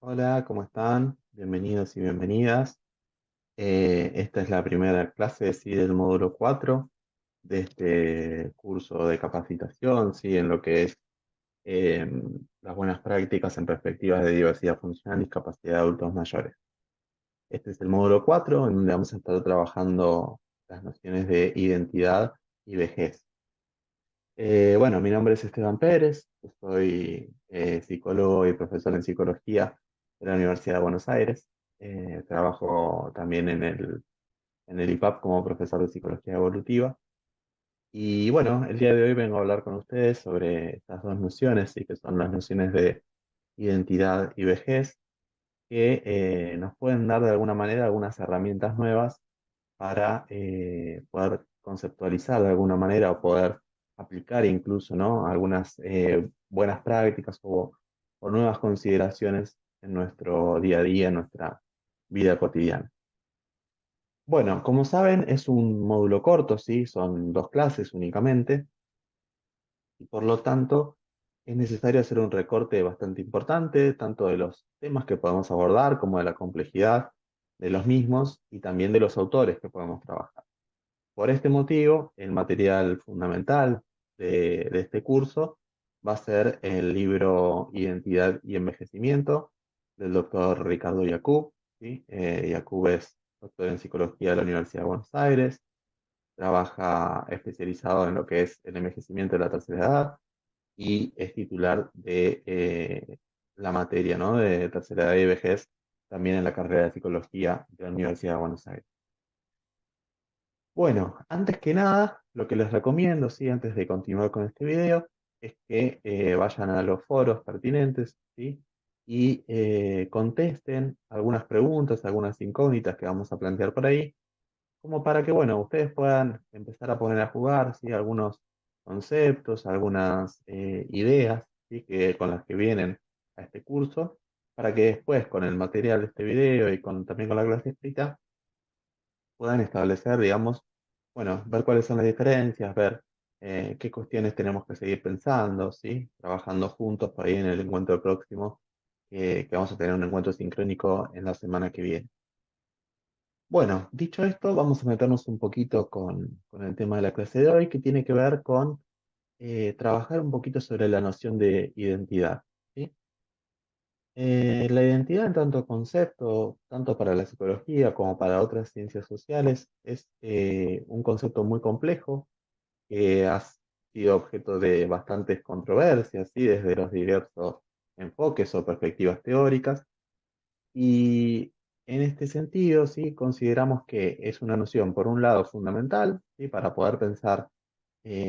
Hola, ¿cómo están? Bienvenidos y bienvenidas. Esta es la primera clase, sí, del módulo 4 de este curso de capacitación, sí, en lo que es eh, las buenas prácticas en perspectivas de diversidad funcional y discapacidad de adultos mayores. Este es el módulo 4 en donde vamos a estar trabajando las nociones de identidad y vejez. Bueno, mi nombre es Esteban Pérez, yo soy psicólogo y profesor en psicología de la Universidad de Buenos Aires. Trabajo también en el IPAP como profesor de psicología evolutiva. Y bueno, el día de hoy vengo a hablar con ustedes sobre estas dos nociones, y que son las nociones de identidad y vejez, que nos pueden dar de alguna manera algunas herramientas nuevas para poder conceptualizar de alguna manera o poder aplicar incluso, ¿no? Algunas buenas prácticas o nuevas consideraciones en nuestro día a día, en nuestra vida cotidiana. Bueno, como saben, es un módulo corto, ¿sí? Son dos clases únicamente y por lo tanto es necesario hacer un recorte bastante importante, tanto de los temas que podemos abordar como de la complejidad de los mismos y también de los autores que podemos trabajar. Por este motivo, el material fundamental de este curso va a ser el libro Identidad y Envejecimiento del doctor Ricardo Yacoub, ¿sí? Yacoub es doctor en psicología de la Universidad de Buenos Aires, trabaja especializado en lo que es el envejecimiento de la tercera edad y es titular de la materia, ¿no? De tercera edad y vejez, también en la carrera de psicología de la Universidad de Buenos Aires. Bueno, antes que nada, lo que les recomiendo, sí, antes de continuar con este video, es que vayan a los foros pertinentes, ¿sí? Y contesten algunas preguntas, algunas incógnitas que vamos a plantear por ahí, como para que, bueno, ustedes puedan empezar a poner a jugar, ¿sí? Algunos conceptos, algunas ideas, ¿sí? Con las que vienen a este curso, para que después, con el material de este video y también con la clase escrita, puedan establecer, digamos, bueno, ver cuáles son las diferencias, ver qué cuestiones tenemos que seguir pensando, ¿sí? Trabajando juntos por ahí en el encuentro próximo, que vamos a tener un encuentro sincrónico en la semana que viene. Bueno, dicho esto, vamos a meternos un poquito con el tema de la clase de hoy, que tiene que ver con trabajar un poquito sobre la noción de identidad, ¿sí? La identidad en tanto concepto, tanto para la psicología como para otras ciencias sociales, es un concepto muy complejo que ha sido objeto de bastantes controversias, ¿sí? Desde los diversos enfoques o perspectivas teóricas. Y en este sentido, ¿sí? Consideramos que es una noción, por un lado, fundamental, ¿sí? Para poder pensar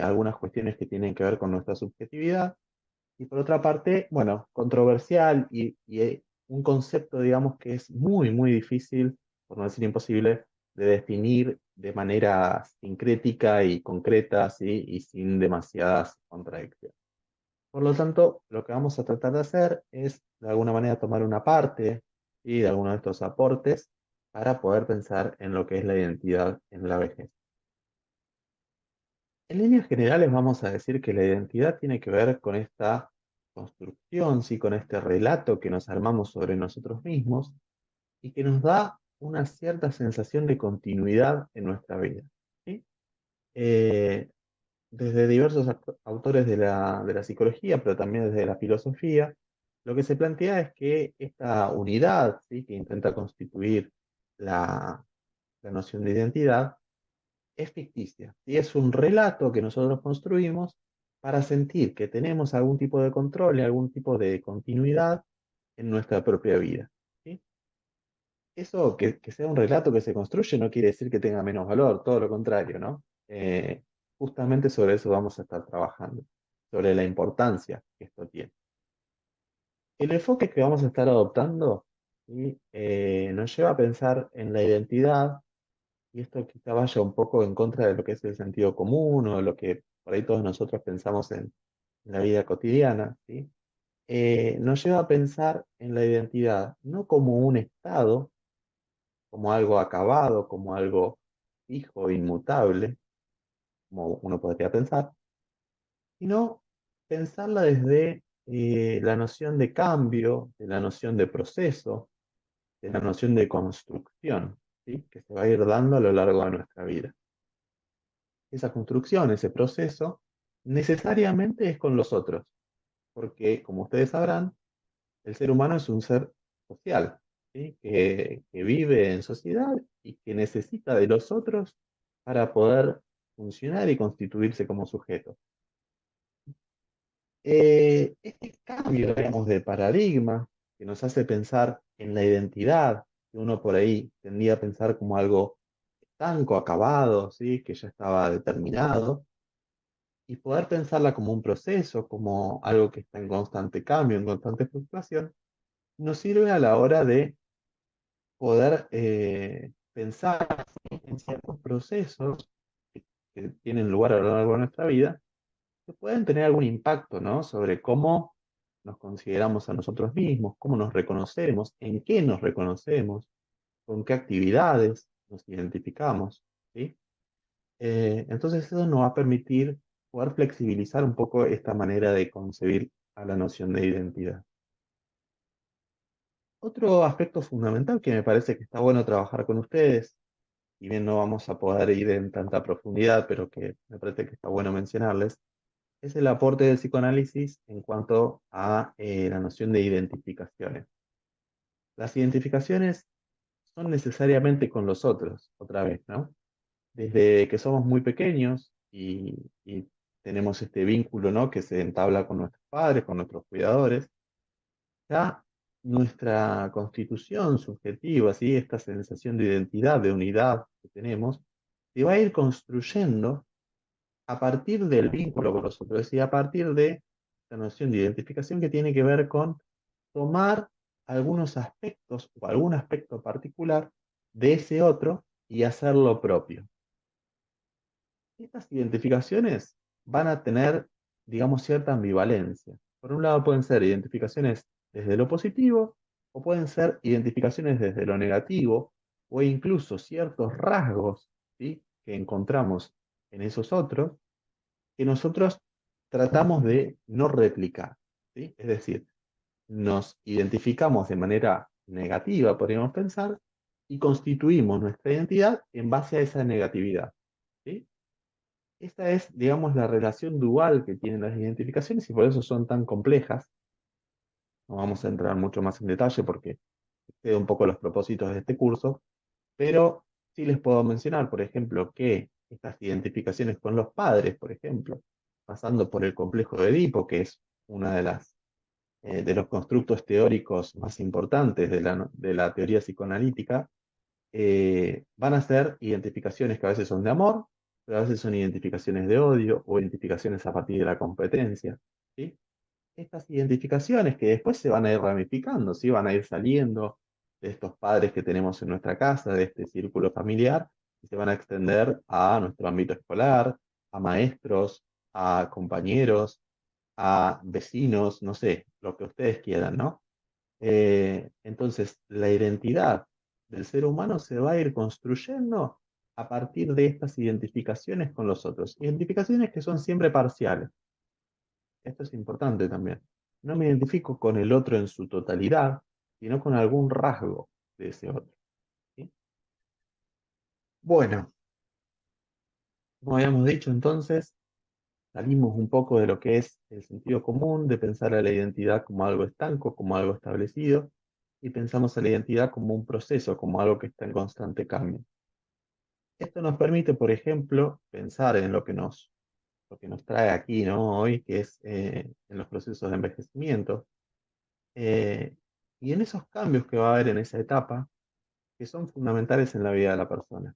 algunas cuestiones que tienen que ver con nuestra subjetividad y por otra parte, bueno, controversial y un concepto, digamos, que es muy, muy difícil, por no decir imposible, de definir de manera sincrética y concreta, ¿sí? Y sin demasiadas contradicciones. Por lo tanto, lo que vamos a tratar de hacer es, de alguna manera, tomar una parte, ¿sí? De alguno de estos aportes para poder pensar en lo que es la identidad en la vejez. En líneas generales vamos a decir que la identidad tiene que ver con esta construcción, ¿sí? Con este relato que nos armamos sobre nosotros mismos y que nos da una cierta sensación de continuidad en nuestra vida, ¿sí? Eh, Desde diversos autores de la psicología, pero también desde la filosofía, lo que se plantea es que esta unidad, ¿sí? Que intenta constituir la, la noción de identidad, es ficticia, ¿sí? Es un relato que nosotros construimos para sentir que tenemos algún tipo de control y algún tipo de continuidad en nuestra propia vida, ¿sí? Eso que sea un relato que se construye no quiere decir que tenga menos valor, todo lo contrario, ¿no? Justamente sobre eso vamos a estar trabajando, sobre la importancia que esto tiene. El enfoque que vamos a estar adoptando, ¿sí? Nos lleva a pensar en la identidad. Y esto quizá vaya un poco en contra de lo que es el sentido común o lo que por ahí todos nosotros pensamos en la vida cotidiana, ¿sí? Nos lleva a pensar en la identidad no como un estado, como algo acabado, como algo fijo, inmutable, como uno podría pensar, sino pensarla desde la noción de cambio, de la noción de proceso, de la noción de construcción, ¿sí? Que se va a ir dando a lo largo de nuestra vida. Esa construcción, ese proceso, necesariamente es con los otros, porque, como ustedes sabrán, el ser humano es un ser social, ¿sí? Que vive en sociedad y que necesita de los otros para poder funcionar y constituirse como sujeto. Este cambio, digamos, de paradigma que nos hace pensar en la identidad, que uno por ahí tendía a pensar como algo estanco, acabado, ¿sí? Que ya estaba determinado, y poder pensarla como un proceso, como algo que está en constante cambio, en constante fluctuación, nos sirve a la hora de poder pensar en ciertos procesos que tienen lugar a lo largo de nuestra vida, que pueden tener algún impacto, ¿no? Sobre cómo nos consideramos a nosotros mismos, cómo nos reconocemos, en qué nos reconocemos, con qué actividades nos identificamos, ¿sí? Entonces eso nos va a permitir poder flexibilizar un poco esta manera de concebir a la noción de identidad. Otro aspecto fundamental que me parece que está bueno trabajar con ustedes, y bien no vamos a poder ir en tanta profundidad, pero que me parece que está bueno mencionarles, es el aporte del psicoanálisis en cuanto a la noción de identificaciones. Las identificaciones son necesariamente con los otros, otra vez, ¿no? Desde que somos muy pequeños y tenemos este vínculo, ¿no? Que se entabla con nuestros padres, con nuestros cuidadores, ya nuestra constitución subjetiva, ¿sí? Esta sensación de identidad, de unidad que tenemos, se va a ir construyendo a partir del vínculo con los otros, es decir, a partir de la noción de identificación que tiene que ver con tomar algunos aspectos o algún aspecto particular de ese otro y hacerlo propio. Estas identificaciones van a tener, digamos, cierta ambivalencia. Por un lado pueden ser identificaciones desde lo positivo o pueden ser identificaciones desde lo negativo o incluso ciertos rasgos, ¿sí? Que encontramos en esos otros que nosotros tratamos de no replicar, ¿sí? Es decir, nos identificamos de manera negativa, podríamos pensar, y constituimos nuestra identidad en base a esa negatividad, ¿sí? Esta es, digamos, la relación dual que tienen las identificaciones y por eso son tan complejas. No vamos a entrar mucho más en detalle porque excede un poco los propósitos de este curso, pero sí les puedo mencionar, por ejemplo, que estas identificaciones con los padres, por ejemplo, pasando por el complejo de Edipo, que es una de los constructos teóricos más importantes de la teoría psicoanalítica, van a ser identificaciones que a veces son de amor, pero a veces son identificaciones de odio o identificaciones a partir de la competencia, ¿sí? Estas identificaciones que después se van a ir ramificando, ¿sí? Van a ir saliendo de estos padres que tenemos en nuestra casa, de este círculo familiar, y se van a extender a nuestro ámbito escolar, a maestros, a compañeros, a vecinos, no sé, lo que ustedes quieran, ¿no? Entonces, la identidad del ser humano se va a ir construyendo a partir de estas identificaciones con los otros. Identificaciones que son siempre parciales. Esto es importante también. No me identifico con el otro en su totalidad, sino con algún rasgo de ese otro, ¿sí? Bueno, como habíamos dicho entonces, salimos un poco de lo que es el sentido común, de pensar a la identidad como algo estanco, como algo establecido, y pensamos a la identidad como un proceso, como algo que está en constante cambio. Esto nos permite, por ejemplo, pensar en lo que nos trae aquí, ¿no? Hoy, que es en los procesos de envejecimiento, eh, y en esos cambios que va a haber en esa etapa, que son fundamentales en la vida de la persona.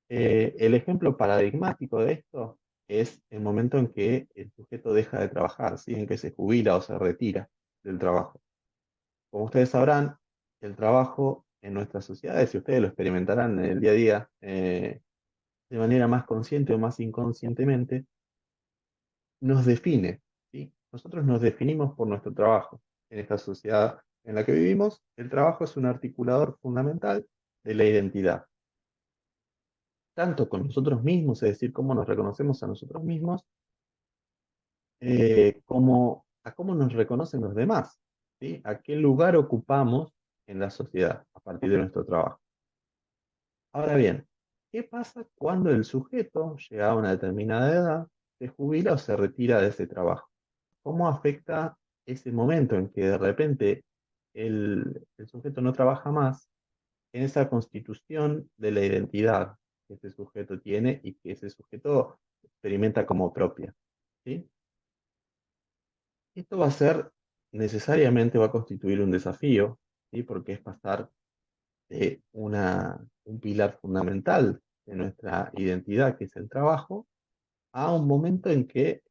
El ejemplo paradigmático de esto es el momento en que el sujeto deja de trabajar, ¿sí? En que se jubila o se retira del trabajo. Como ustedes sabrán, el trabajo en nuestras sociedades, y ustedes lo experimentarán en el día a día, de manera más consciente o más inconscientemente, nos define, ¿sí? Nosotros nos definimos por nuestro trabajo. En esta sociedad en la que vivimos, el trabajo es un articulador fundamental de la identidad, tanto con nosotros mismos, es decir, cómo nos reconocemos a nosotros mismos, como a cómo nos reconocen los demás, ¿sí? A qué lugar ocupamos en la sociedad a partir de nuestro trabajo. Ahora bien, ¿qué pasa cuando el sujeto, llega a una determinada edad, se jubila o se retira de ese trabajo? ¿Cómo afecta ese momento en que de repente el sujeto no trabaja más en esa constitución de la identidad que ese sujeto tiene y que ese sujeto experimenta como propia? ¿Sí? Esto va a ser, necesariamente va a constituir un desafío, ¿sí? Porque es pasar de un pilar fundamental de nuestra identidad, que es el trabajo, a un momento en que,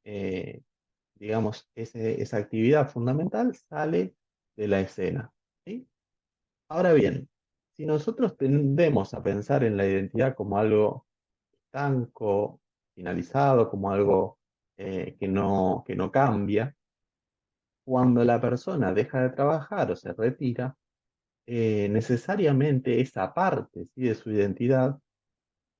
digamos, esa actividad fundamental sale de la escena, ¿sí? Ahora bien, si nosotros tendemos a pensar en la identidad como algo estanco, finalizado, como algo que no cambia, cuando la persona deja de trabajar o se retira, necesariamente esa parte, ¿sí?, de su identidad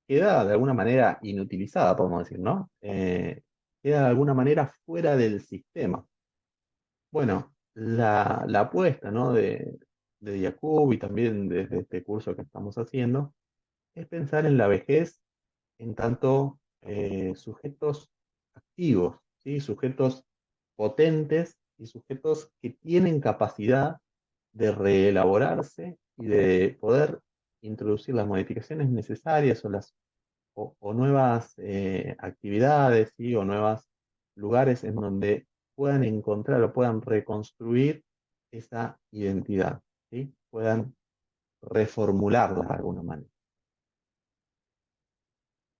queda de alguna manera inutilizada, podemos decir, ¿no? Queda de alguna manera fuera del sistema. Bueno, la apuesta, ¿no?, de Jacob y también desde este curso que estamos haciendo, es pensar en la vejez en tanto sujetos activos, ¿sí? Sujetos potentes y sujetos que tienen capacidad de reelaborarse y de poder introducir las modificaciones necesarias o nuevas actividades, ¿sí?, o nuevos lugares en donde puedan encontrar o puedan reconstruir esa identidad, ¿sí? Puedan reformularla de alguna manera.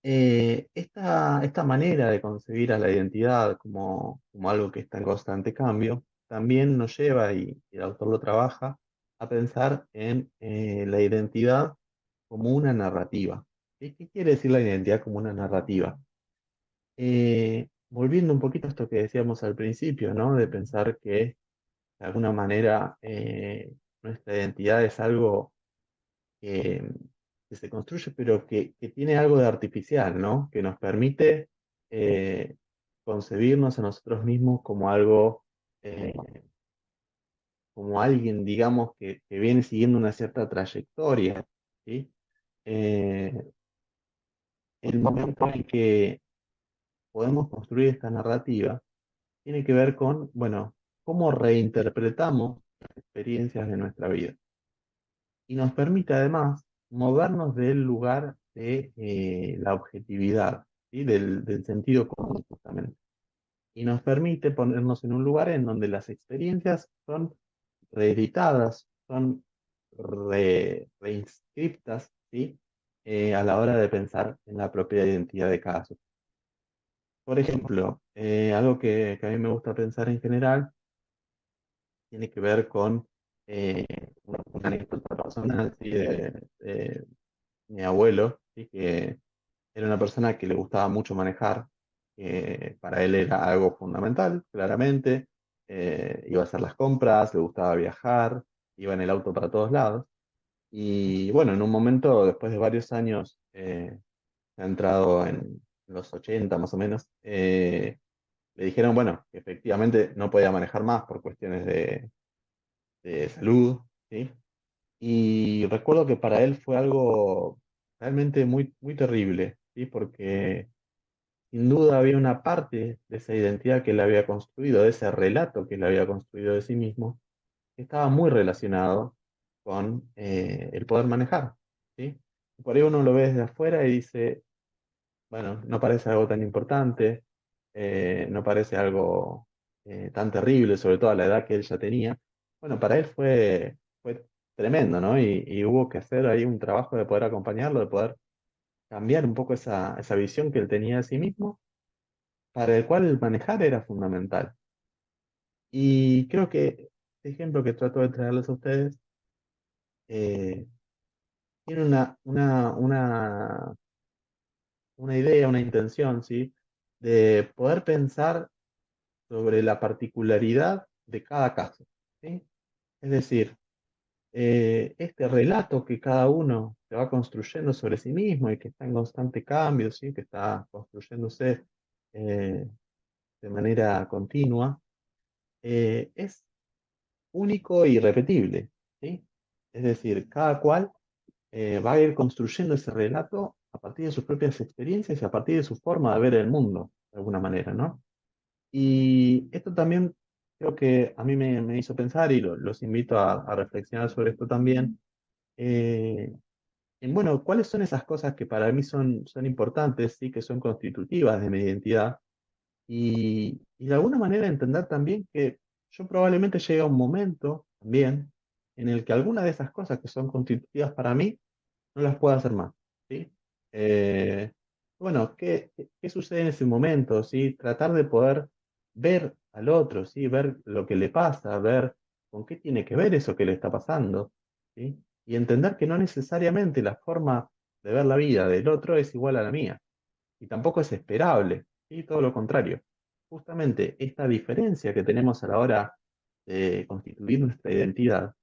Esta manera de concebir a la identidad como algo que está en constante cambio, también nos lleva, y el autor lo trabaja, a pensar en la identidad como una narrativa. ¿Sí? ¿Qué quiere decir la identidad como una narrativa? Volviendo un poquito a esto que decíamos al principio, ¿no? De pensar que de alguna manera nuestra identidad es algo que, que se construye, pero que tiene algo de artificial, ¿no? Que nos permite eh, concebirnos a nosotros mismos como algo, eh, como alguien, digamos, que viene siguiendo una cierta trayectoria, ¿sí? Eh, el momento en que podemos construir esta narrativa tiene que ver con, bueno, cómo reinterpretamos las experiencias de nuestra vida. Y nos permite además movernos del lugar de la objetividad, ¿sí? Del sentido común, justamente. Y nos permite ponernos en un lugar en donde las experiencias son reeditadas, son reinscriptas, ¿sí? A la hora de pensar en la propia identidad de cada sujeto. Por ejemplo, algo que a mí me gusta pensar en general tiene que ver con eh, una anécdota personal, ¿sí? De mi abuelo, ¿sí? Que era una persona que le gustaba mucho manejar, que para él era algo fundamental, claramente. Iba a hacer las compras, le gustaba viajar, iba en el auto para todos lados. Y bueno, en un momento, después de varios años, ha entrado en los 80 más o menos, le dijeron, bueno, que efectivamente no podía manejar más por cuestiones de salud, ¿sí? Y recuerdo que para él fue algo realmente muy, muy terrible, ¿sí? Porque sin duda había una parte de esa identidad que él había construido, de ese relato que él había construido de sí mismo, que estaba muy relacionado con el poder manejar, ¿sí? Por ahí uno lo ve desde afuera y dice, bueno, no parece algo tan importante, no parece algo tan terrible, sobre todo a la edad que él ya tenía. Bueno, para él fue tremendo, ¿no? Y hubo que hacer ahí un trabajo de poder acompañarlo, de poder cambiar un poco esa visión que él tenía de sí mismo, para el cual el manejar era fundamental. Y creo que este ejemplo que trato de traerles a ustedes eh, tiene una idea, una intención, ¿sí? De poder pensar sobre la particularidad de cada caso, ¿sí? Es decir, este relato que cada uno se va construyendo sobre sí mismo y que está en constante cambio, ¿sí? Que está construyéndose de manera continua, es único y repetible, ¿sí? Es decir, cada cual va a ir construyendo ese relato a partir de sus propias experiencias y a partir de su forma de ver el mundo, de alguna manera, ¿no? Y esto también creo que a mí me hizo pensar y los invito a reflexionar sobre esto también. eh, en, bueno, ¿cuáles son esas cosas que para mí son importantes, sí, que son constitutivas de mi identidad? Y de alguna manera entender también que yo probablemente llegue a un momento también en el que alguna de esas cosas que son constitutivas para mí no las puedo hacer más, ¿sí? Eh, bueno, ¿qué sucede en ese momento, ¿sí? Tratar de poder ver al otro, ¿sí? Ver lo que le pasa, ver con qué tiene que ver eso que le está pasando, ¿sí? Y entender que no necesariamente la forma de ver la vida del otro es igual a la mía, y tampoco es esperable, ¿sí? Todo lo contrario. Justamente esta diferencia que tenemos a la hora de constituir nuestra identidad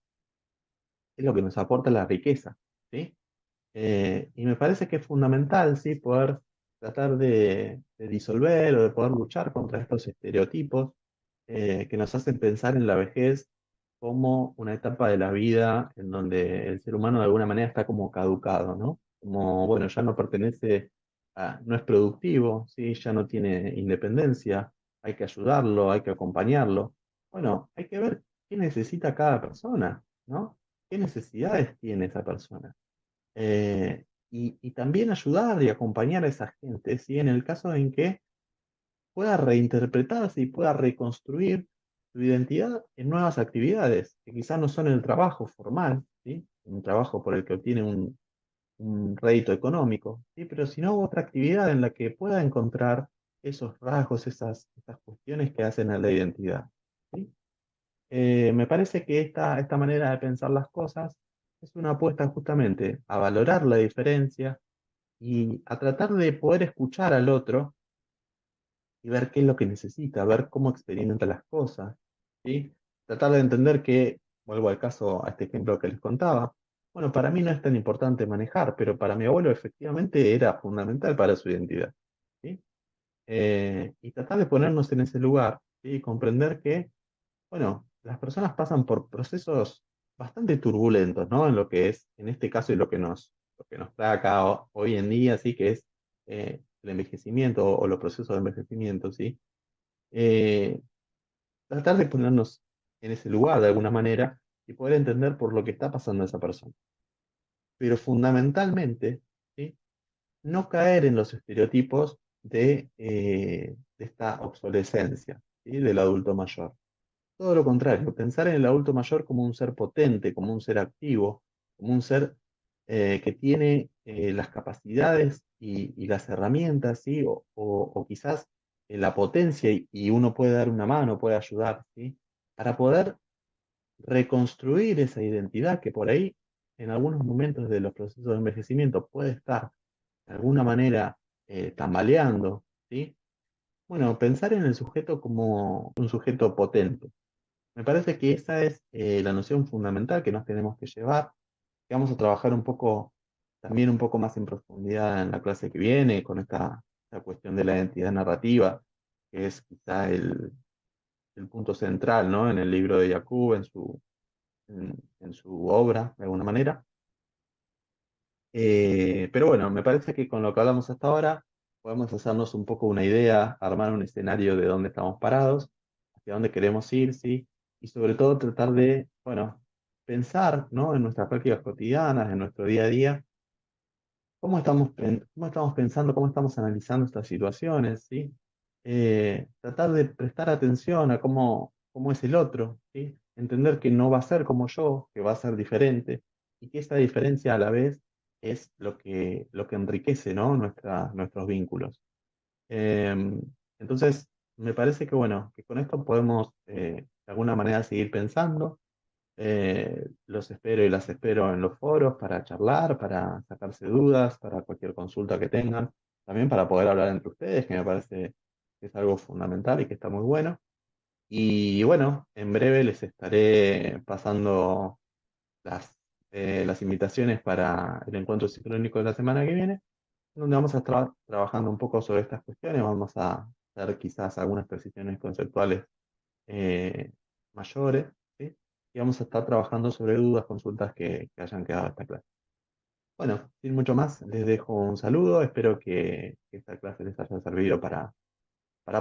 es lo que nos aporta la riqueza, ¿sí? Y me parece que es fundamental, ¿sí? Poder tratar de disolver o de poder luchar contra estos estereotipos que nos hacen pensar en la vejez como una etapa de la vida en donde el ser humano de alguna manera está como caducado, ¿no? Como, bueno, ya no pertenece no es productivo, ¿sí? Ya no tiene independencia, hay que ayudarlo, hay que acompañarlo. Bueno, hay que ver qué necesita cada persona, ¿no? ¿Qué necesidades tiene esa persona? Y también ayudar y acompañar a esa gente, ¿sí? En el caso en que pueda reinterpretarse y pueda reconstruir su identidad en nuevas actividades, que quizás no son el trabajo formal, ¿sí? Un trabajo por el que obtiene un rédito económico, ¿sí? Pero sino otra actividad en la que pueda encontrar esos rasgos, esas cuestiones que hacen a la identidad, ¿sí? Me parece que esta manera de pensar las cosas es una apuesta justamente a valorar la diferencia y a tratar de poder escuchar al otro y ver qué es lo que necesita, ver cómo experimenta las cosas, ¿sí? Tratar de entender que, vuelvo al caso, a este ejemplo que les contaba, bueno, para mí no es tan importante manejar, pero para mi abuelo efectivamente era fundamental para su identidad, ¿sí? Y tratar de ponernos en ese lugar, ¿sí? Y comprender que, bueno, las personas pasan por procesos bastante turbulentos, ¿no? En lo que es, en este caso, y lo que nos trae acá hoy en día, sí, que es el envejecimiento o los procesos de envejecimiento, ¿sí? Eh, Tratar de ponernos en ese lugar de alguna manera y poder entender por lo que está pasando esa persona. Pero fundamentalmente, ¿sí? No caer en los estereotipos de esta obsolescencia, ¿sí? Del adulto mayor. Todo lo contrario, pensar en el adulto mayor como un ser potente, como un ser activo, como un ser que tiene las capacidades y las herramientas, ¿sí? O quizás la potencia y uno puede dar una mano, puede ayudar, ¿sí? Para poder reconstruir esa identidad que por ahí, en algunos momentos de los procesos de envejecimiento, puede estar de alguna manera tambaleando, ¿sí? Bueno, pensar en el sujeto como un sujeto potente. Me parece que esa es la noción fundamental que nos tenemos que llevar, que vamos a trabajar un poco, también un poco más en profundidad en la clase que viene, con esta cuestión de la identidad narrativa, que es quizá el punto central, ¿no? En el libro de Jakub, en su obra, de alguna manera. Pero bueno, me parece que con lo que hablamos hasta ahora, podemos hacernos un poco una idea, armar un escenario de dónde estamos parados, hacia dónde queremos ir, ¿sí? Y sobre todo tratar de, bueno, pensar, ¿no? En nuestras prácticas cotidianas, en nuestro día a día, cómo estamos pensando, cómo estamos analizando estas situaciones, ¿sí? Tratar de prestar atención a cómo es el otro, ¿sí? Entender que no va a ser como yo, que va a ser diferente, y que esa diferencia a la vez es lo que enriquece, ¿no? Nuestros vínculos. Eh, entonces, me parece que, bueno, que con esto podemos de alguna manera seguir pensando. Los espero y las espero en los foros para charlar, para sacarse dudas, para cualquier consulta que tengan, también para poder hablar entre ustedes, que me parece que es algo fundamental y que está muy bueno. Y bueno, en breve les estaré pasando las invitaciones para el encuentro sincrónico de la semana que viene, donde vamos a estar trabajando un poco sobre estas cuestiones, vamos a hacer quizás algunas precisiones conceptuales eh, mayores, ¿sí? Y vamos a estar trabajando sobre dudas, consultas que hayan quedado de esta clase. Bueno, sin mucho más, les dejo un saludo. Espero que esta clase les haya servido para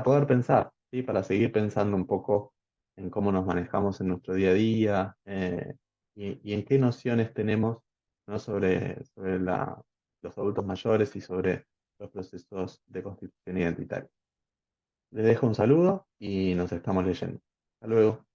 poder pensar, ¿sí? Para seguir pensando un poco en cómo nos manejamos en nuestro día a día, y en qué nociones tenemos, ¿no? sobre los adultos mayores y sobre los procesos de constitución identitaria. Les dejo un saludo y nos estamos leyendo. Hasta luego.